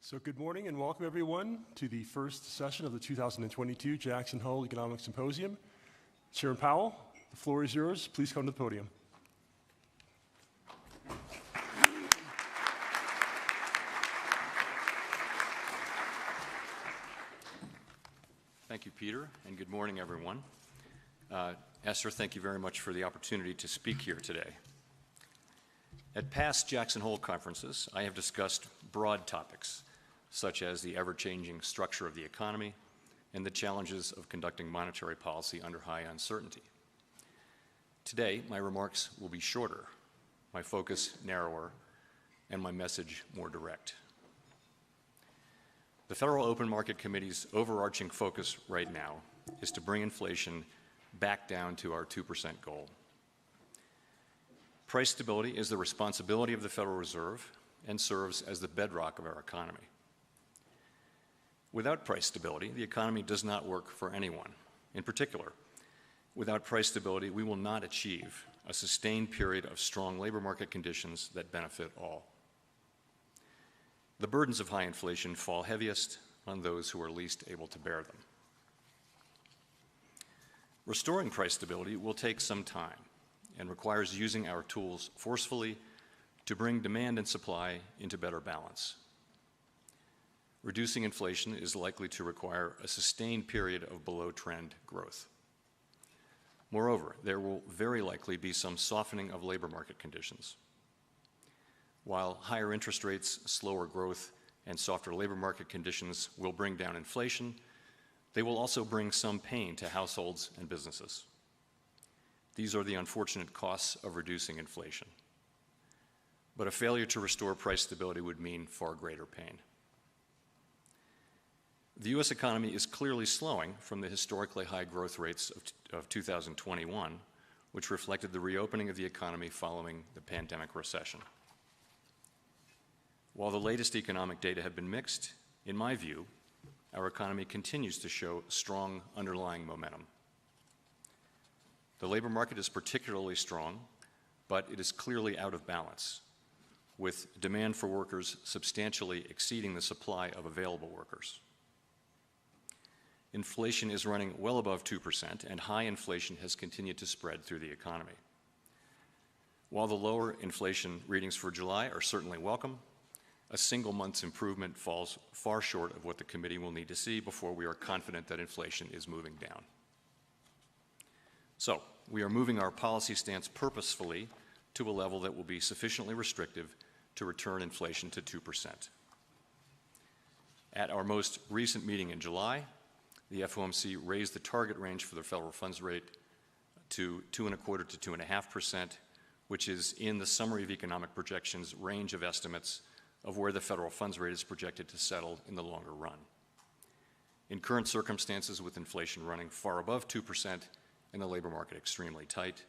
So good morning and welcome everyone to the first session of the 2022 Jackson Hole Economic Symposium. Chairman Powell, the floor is yours. Please come to the podium. Thank you, Peter, and good morning, everyone. Esther, thank you very much for the opportunity to speak here today. At past Jackson Hole conferences, I have discussed broad topics, such as the ever-changing structure of the economy and the challenges of conducting monetary policy under high uncertainty. Today, my remarks will be shorter, my focus narrower, and my message more direct. The Federal Open Market Committee's overarching focus right now is to bring inflation back down to our 2% goal. Price stability is the responsibility of the Federal Reserve and serves as the bedrock of our economy. Without price stability, the economy does not work for anyone. In particular, without price stability, we will not achieve a sustained period of strong labor market conditions that benefit all. The burdens of high inflation fall heaviest on those who are least able to bear them. Restoring price stability will take some time and requires using our tools forcefully to bring demand and supply into better balance. Reducing inflation is likely to require a sustained period of below-trend growth. Moreover, there will very likely be some softening of labor market conditions. While higher interest rates, slower growth, and softer labor market conditions will bring down inflation, they will also bring some pain to households and businesses. These are the unfortunate costs of reducing inflation. But a failure to restore price stability would mean far greater pain. The U.S. economy is clearly slowing from the historically high growth rates of 2021, which reflected the reopening of the economy following the pandemic recession. While the latest economic data have been mixed, in my view, our economy continues to show strong underlying momentum. The labor market is particularly strong, but it is clearly out of balance, with demand for workers substantially exceeding the supply of available workers. Inflation is running well above 2%, and high inflation has continued to spread through the economy. While the lower inflation readings for July are certainly welcome, a single month's improvement falls far short of what the committee will need to see before we are confident that inflation is moving down. So, we are moving our policy stance purposefully to a level that will be sufficiently restrictive to return inflation to 2%. At our most recent meeting in July, the FOMC raised the target range for the federal funds rate to 2.25% to 2.5%, which is in the summary of economic projections range of estimates of where the federal funds rate is projected to settle in the longer run. In current circumstances, with inflation running far above 2% and the labor market extremely tight,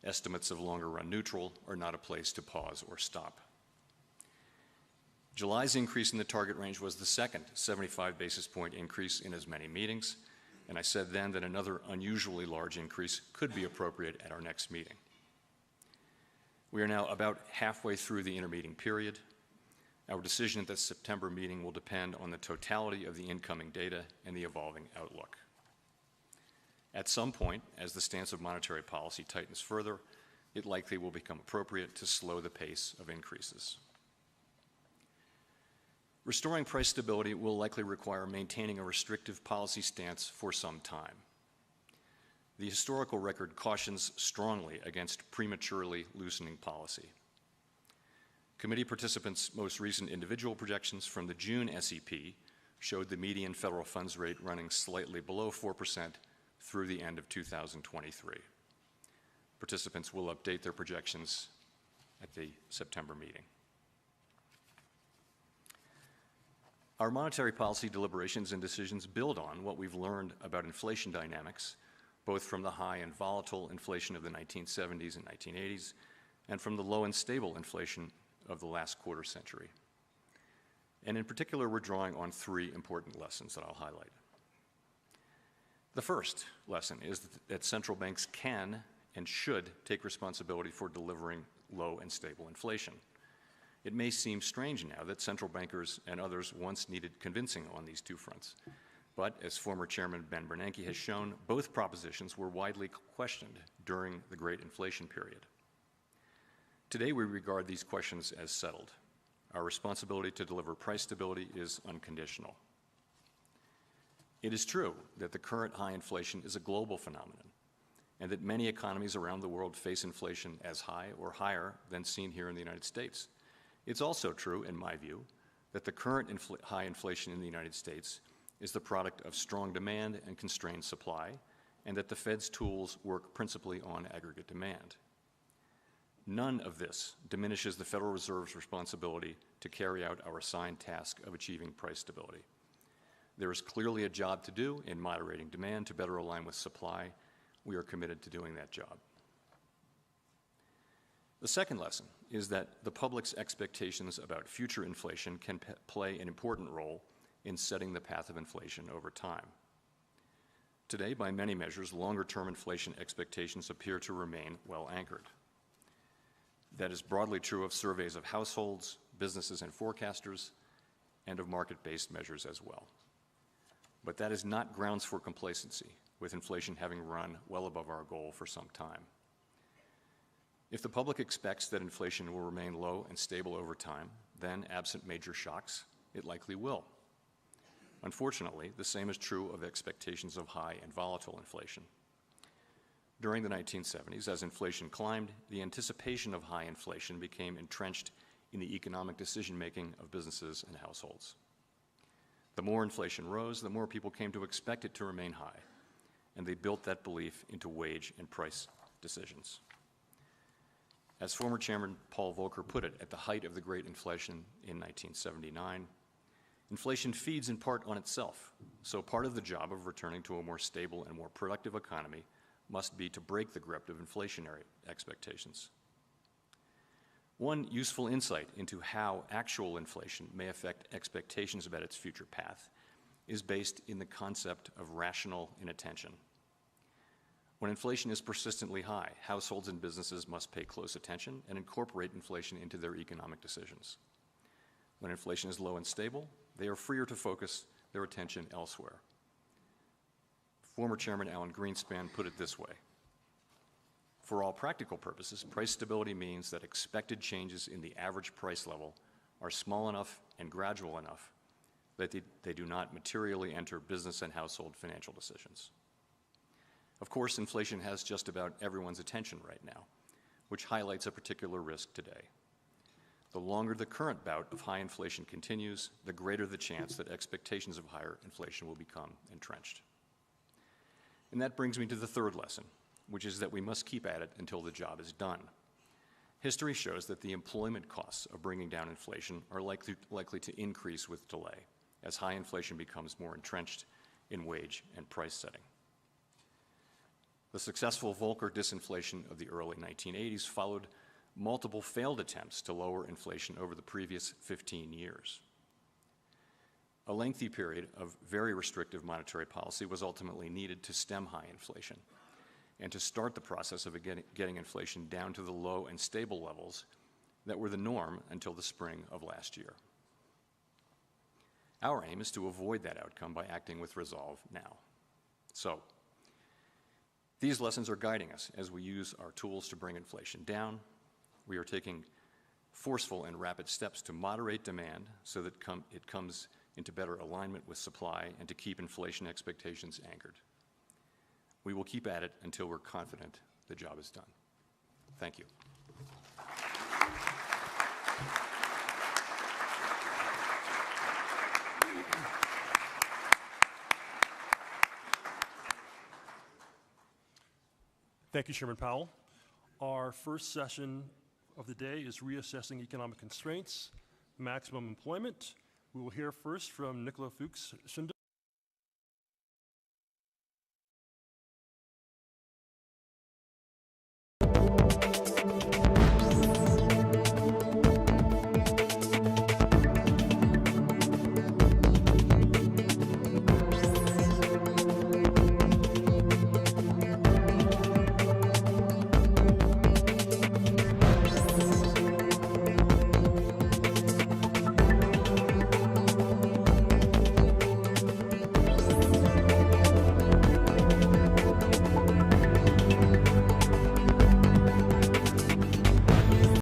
estimates of longer run neutral are not a place to pause or stop. July's increase in the target range was the second 75 basis point increase in as many meetings, and I said then that another unusually large increase could be appropriate at our next meeting. We are now about halfway through the intermeeting period. Our decision at the September meeting will depend on the totality of the incoming data and the evolving outlook. At some point, as the stance of monetary policy tightens further, it likely will become appropriate to slow the pace of increases. Restoring price stability will likely require maintaining a restrictive policy stance for some time. The historical record cautions strongly against prematurely loosening policy. Committee participants' most recent individual projections from the June SEP showed the median federal funds rate running slightly below 4% through the end of 2023. Participants will update their projections at the September meeting. Our monetary policy deliberations and decisions build on what we've learned about inflation dynamics, both from the high and volatile inflation of the 1970s and 1980s, and from the low and stable inflation of the last quarter century. And in particular, we're drawing on three important lessons that I'll highlight. The first lesson is that central banks can and should take responsibility for delivering low and stable inflation. It may seem strange now that central bankers and others once needed convincing on these two fronts. But as former Chairman Ben Bernanke has shown, both propositions were widely questioned during the Great Inflation period. Today, we regard these questions as settled. Our responsibility to deliver price stability is unconditional. It is true that the current high inflation is a global phenomenon, and that many economies around the world face inflation as high or higher than seen here in the United States. It's also true, in my view, that the current high inflation in the United States is the product of strong demand and constrained supply, and that the Fed's tools work principally on aggregate demand. None of this diminishes the Federal Reserve's responsibility to carry out our assigned task of achieving price stability. There is clearly a job to do in moderating demand to better align with supply. We are committed to doing that job. The second lesson is that the public's expectations about future inflation can play an important role in setting the path of inflation over time. Today, by many measures, longer-term inflation expectations appear to remain well anchored. That is broadly true of surveys of households, businesses and forecasters, and of market-based measures as well. But that is not grounds for complacency, with inflation having run well above our goal for some time. If the public expects that inflation will remain low and stable over time, then, absent major shocks, it likely will. Unfortunately, the same is true of expectations of high and volatile inflation. During the 1970s, as inflation climbed, the anticipation of high inflation became entrenched in the economic decision-making of businesses and households. The more inflation rose, the more people came to expect it to remain high, and they built that belief into wage and price decisions. As former Chairman Paul Volcker put it at the height of the Great Inflation in 1979, inflation feeds in part on itself, so part of the job of returning to a more stable and more productive economy must be to break the grip of inflationary expectations. One useful insight into how actual inflation may affect expectations about its future path is based in the concept of rational inattention. When inflation is persistently high, households and businesses must pay close attention and incorporate inflation into their economic decisions. When inflation is low and stable, they are freer to focus their attention elsewhere. Former Chairman Alan Greenspan put it this way: for all practical purposes, price stability means that expected changes in the average price level are small enough and gradual enough that they do not materially enter business and household financial decisions. Of course, inflation has just about everyone's attention right now, which highlights a particular risk today. The longer the current bout of high inflation continues, the greater the chance that expectations of higher inflation will become entrenched. And that brings me to the third lesson, which is that we must keep at it until the job is done. History shows that the employment costs of bringing down inflation are likely to increase with delay, as high inflation becomes more entrenched in wage and price setting. The successful Volcker disinflation of the early 1980s followed multiple failed attempts to lower inflation over the previous 15 years. A lengthy period of very restrictive monetary policy was ultimately needed to stem high inflation and to start the process of getting inflation down to the low and stable levels that were the norm until the spring of last year. Our aim is to avoid that outcome by acting with resolve now. So, these lessons are guiding us as we use our tools to bring inflation down. We are taking forceful and rapid steps to moderate demand so that it comes into better alignment with supply and to keep inflation expectations anchored. We will keep at it until we're confident the job is done. Thank you. Thank you, Chairman Powell. Our first session of the day is reassessing economic constraints, maximum employment. We will hear first from Nicola Fuchs-Sundal.